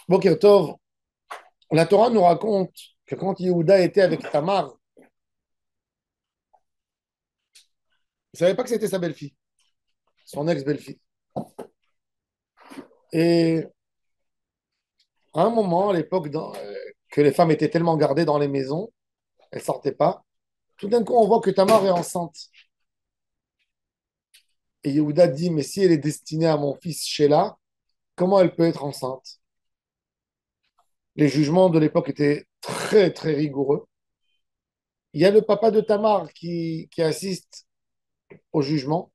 Boker Tov, la Torah nous raconte que quand Yehuda était avec Tamar, il ne savait pas que c'était sa belle-fille, son ex-belle-fille. Et à un moment, à l'époque, que les femmes étaient tellement gardées dans les maisons, elles ne sortaient pas, tout d'un coup, on voit que Tamar est enceinte. Et Yehuda dit, mais si elle est destinée à mon fils Sheila, comment elle peut être enceinte? Les jugements de l'époque étaient très, très rigoureux. Il y a le papa de Tamar qui assiste au jugement.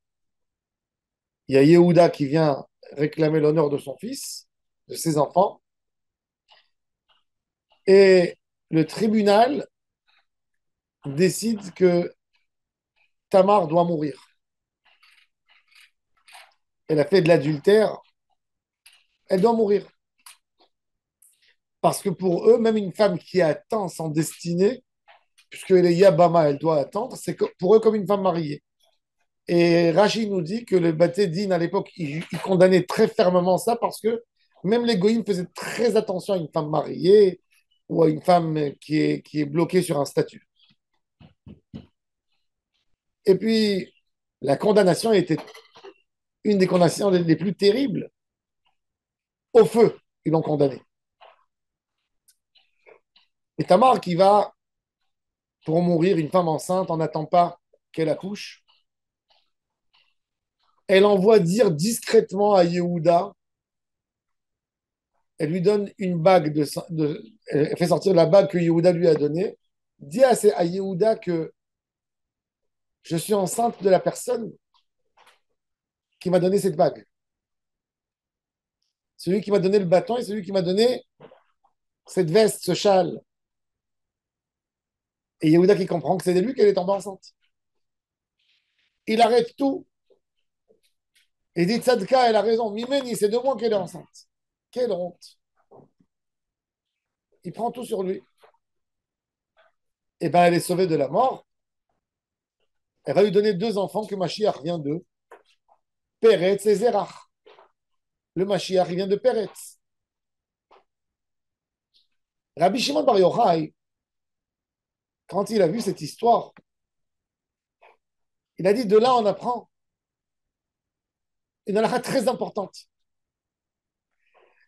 Il y a Yehuda qui vient réclamer l'honneur de son fils, de ses enfants. Et le tribunal décide que Tamar doit mourir. Elle a fait de l'adultère, elle doit mourir. Parce que pour eux, même une femme qui attend son destinée, puisqu'elle est Yabama, elle doit attendre, c'est pour eux comme une femme mariée. Et Rachid nous dit que le Bate Din, à l'époque, il condamnait très fermement ça parce que même les goïms faisaient très attention à une femme mariée ou à une femme qui est bloquée sur un statut. Et puis, la condamnation était une des condamnations les plus terribles. Au feu, ils l'ont condamné. Et Tamar qui va pour mourir, une femme enceinte, on n'attend pas qu'elle accouche. Elle envoie dire discrètement à Yehuda, elle lui donne une bague, elle fait sortir la bague que Yehuda lui a donnée, dit à Yehuda que je suis enceinte de la personne qui m'a donné cette bague. Celui qui m'a donné le bâton et celui qui m'a donné cette veste, ce châle. Et Yehuda qui comprend que c'est de lui qu'elle est tombée enceinte. Il arrête tout. Il dit Tzadka, elle a raison. Mimeni, c'est de moi qu'elle est enceinte. Quelle honte. Il prend tout sur lui. Et bien, elle est sauvée de la mort. Elle va lui donner deux enfants que Mashiach vient d'eux, Peretz et Zerach. Le Mashiach, il vient de Peretz. Rabbi Shimon Bar Yochai, quand il a vu cette histoire, il a dit de là on apprend une halakha très importante.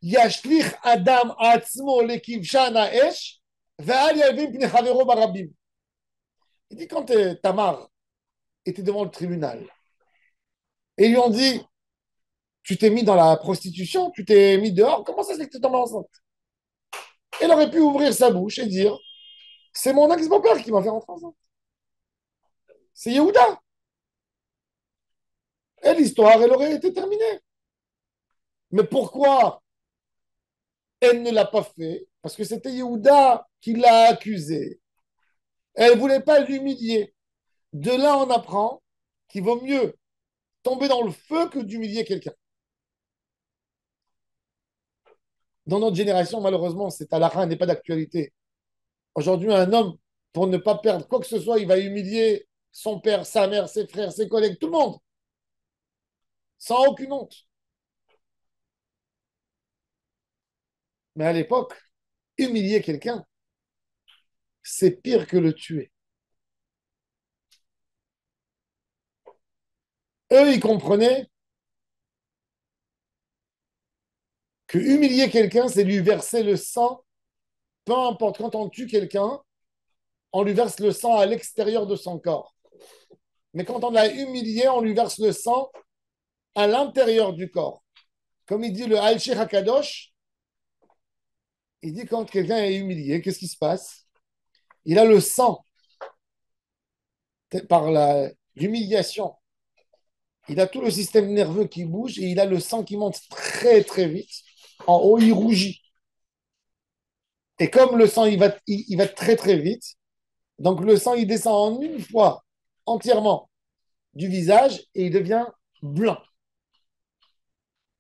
Yashlich Adam Atzmo lekivshan ha'esh ve'al yavim pnei chavero barabim. Il dit quand Tamar était devant le tribunal et ils lui ont dit tu t'es mis dans la prostitution, tu t'es mis dehors, comment ça se fait que tu tombes enceinte? Elle aurait pu ouvrir sa bouche et dire c'est mon ex-beau-père qui m'a fait rentrer enceinte. C'est Yehuda. Et l'histoire, elle aurait été terminée. Mais pourquoi elle ne l'a pas fait? Parce que c'était Yehuda qui l'a accusé. Elle ne voulait pas l'humilier. De là, on apprend qu'il vaut mieux tomber dans le feu que d'humilier quelqu'un. Dans notre génération, malheureusement, cette halakha n'est pas d'actualité. Aujourd'hui, un homme, pour ne pas perdre quoi que ce soit, il va humilier son père, sa mère, ses frères, ses collègues, tout le monde, sans aucune honte. Mais à l'époque, humilier quelqu'un, c'est pire que le tuer. Eux, ils comprenaient que humilier quelqu'un, c'est lui verser le sang. Peu importe, quand on tue quelqu'un, on lui verse le sang à l'extérieur de son corps. Mais quand on l'a humilié, on lui verse le sang à l'intérieur du corps. Comme il dit le Al-Sheikh Hakadosh, il dit quand quelqu'un est humilié, qu'est-ce qui se passe? Il a le sang par l'humiliation. Il a tout le système nerveux qui bouge et il a le sang qui monte très très vite. En haut, il rougit. Et comme le sang, il va très très vite, donc le sang, il descend en une fois entièrement du visage et il devient blanc.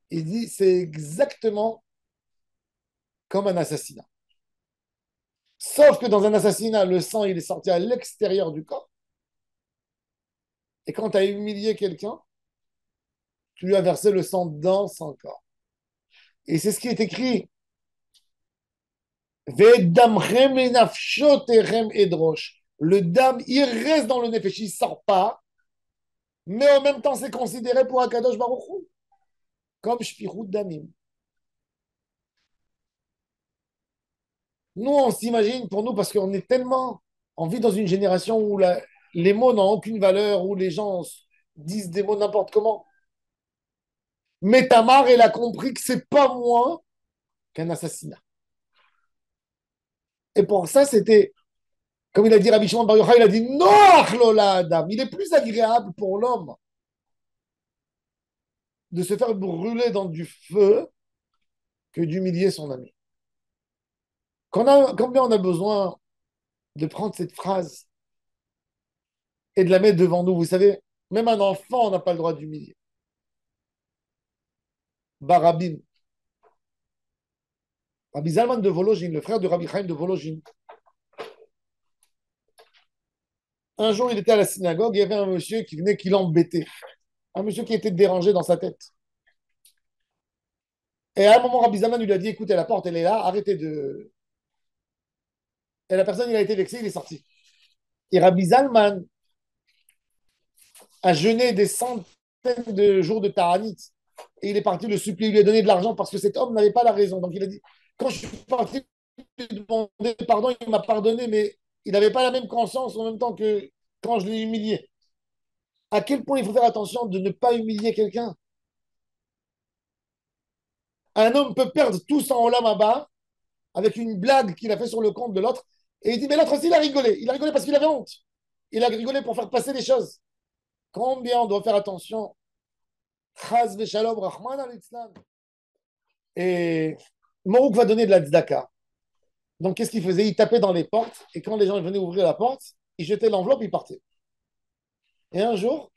Il dit c'est exactement comme un assassinat. Sauf que dans un assassinat, le sang, il est sorti à l'extérieur du corps. Et quand tu as humilié quelqu'un, tu lui as versé le sang dans son corps. Et c'est ce qui est écrit Ve'damchem lenafshotechem edrosh. Le dam, il reste dans le nefesh, il ne sort pas, mais en même temps, c'est considéré pour Akadosh Baruch Hu, comme shpichut damim. Nous, on s'imagine pour nous, parce qu'on est tellement, on vit dans une génération où les mots n'ont aucune valeur, où les gens disent des mots n'importe comment. Mais Tamar, elle a compris que c'est pas moins qu'un assassinat. Et pour ça, c'était, comme il a dit Rabbi Shimon Bar Yochai, il a dit Noach lola Adam. Il est plus agréable pour l'homme de se faire brûler dans du feu que d'humilier son ami. Combien on a besoin de prendre cette phrase et de la mettre devant nous. Vous savez, même un enfant, on n'a pas le droit d'humilier. Barabim, Rabbi Zalman de Vologine, le frère de Rabbi Chaim de Vologine. Un jour, il était à la synagogue, il y avait un monsieur qui venait, qui l'embêtait. Un monsieur qui était dérangé dans sa tête. Et à un moment, Rabbi Zalman lui a dit, écoutez, la porte, elle est là, arrêtez de... Et la personne, il a été vexé, il est sorti. Et Rabbi Zalman a jeûné des centaines de jours de Taranit. Et il est parti le supplier, il lui a donné de l'argent parce que cet homme n'avait pas la raison. Donc il a dit, quand je suis parti lui demander pardon, il m'a pardonné, mais il n'avait pas la même conscience en même temps que quand je l'ai humilié. À quel point il faut faire attention de ne pas humilier quelqu'un. Un homme peut perdre tout son olam haba avec une blague qu'il a fait sur le compte de l'autre. Et il dit, mais l'autre aussi, il a rigolé. Il a rigolé parce qu'il avait honte. Il a rigolé pour faire passer les choses. Combien on doit faire attention. Chaz v'shalom, Rahman al-Islam. Et Morouk va donner de la tzedaka. Donc, qu'est-ce qu'il faisait? Il tapait dans les portes, et quand les gens venaient ouvrir la porte, il jetait l'enveloppe, il partait. Et un jour,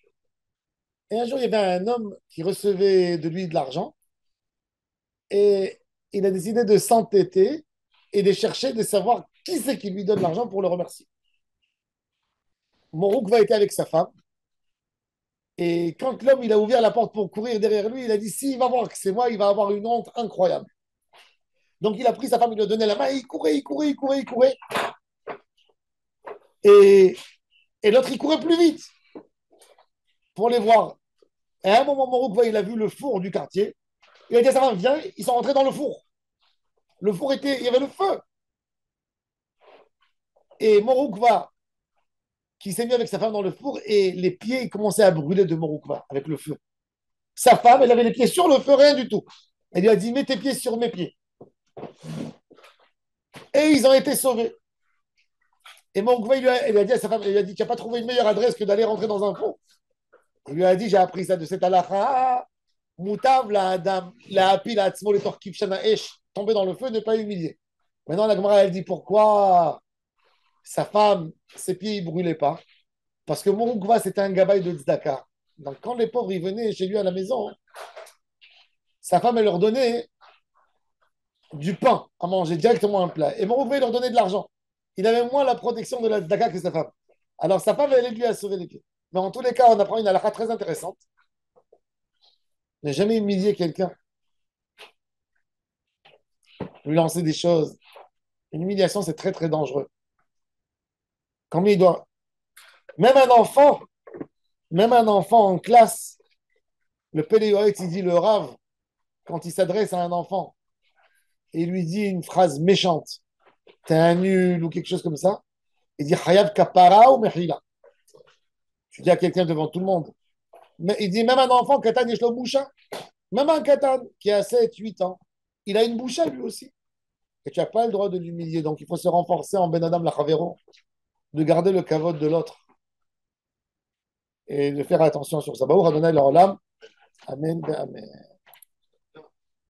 il y avait un homme qui recevait de lui de l'argent, et il a décidé de s'entêter et de chercher, de savoir qui c'est qui lui donne l'argent pour le remercier. Morouk va être avec sa femme, et quand l'homme il a ouvert la porte pour courir derrière lui, il a dit, s'il va voir que c'est moi, il va avoir une honte incroyable. Donc, il a pris sa femme, il lui a donné la main, et il courait, il courait, il courait, il courait. Et, et l'autre, il courait plus vite pour les voir. Et à un moment, Morouk, il a vu le four du quartier. Il a dit à sa femme, viens, ils sont rentrés dans le four. Le four était, il y avait le feu. Et Moroukva, qui s'est mis avec sa femme dans le four, et les pieds ils commençaient à brûler de Moroukva avec le feu. Sa femme, elle avait les pieds sur le feu, rien du tout. Elle lui a dit, mets tes pieds sur mes pieds. Et ils ont été sauvés. Et Moroukva, il a dit à sa femme, il lui a dit, tu n'as pas trouvé une meilleure adresse que d'aller rentrer dans un four. Il lui a dit, j'ai appris ça de cette halakha. Moutav, la adam, la hapi, la atzmo, les torkif, shana esh, tomber dans le feu, ne pas humilier. Maintenant, la Gemara, elle dit pourquoi sa femme, ses pieds, ils ne brûlaient pas. Parce que Mouroukva, c'était un gabaï de tzedaka. Donc, quand les pauvres, ils venaient chez lui à la maison, sa femme, elle leur donnait du pain à manger, directement un plat. Et Mouroukva, il leur donnait de l'argent. Il avait moins la protection de la tzedaka que sa femme. Alors, sa femme, elle, lui a sauvé les pieds. Mais en tous les cas, on apprend une halakha très intéressante. Ne jamais humilier quelqu'un, lui lancer des choses. Une humiliation, c'est très, très dangereux. Combien il doit. Même un enfant, même un enfant en classe, le Péléoït, il dit le Rav, quand il s'adresse à un enfant et il lui dit une phrase méchante, t'es un nul ou quelque chose comme ça, il dit Hayab kapara ou mehila. Tu dis à quelqu'un devant tout le monde. Mais il dit même un enfant, Katan Yeshlo Boucha, même un Katan qui a 7, 8 ans, il a une boucha lui aussi. Et tu n'as pas le droit de l'humilier. Donc il faut se renforcer en Ben Adam Lachavero, de garder le kavod de l'autre et de faire attention sur ça. Baou Adonai Amen, Amen.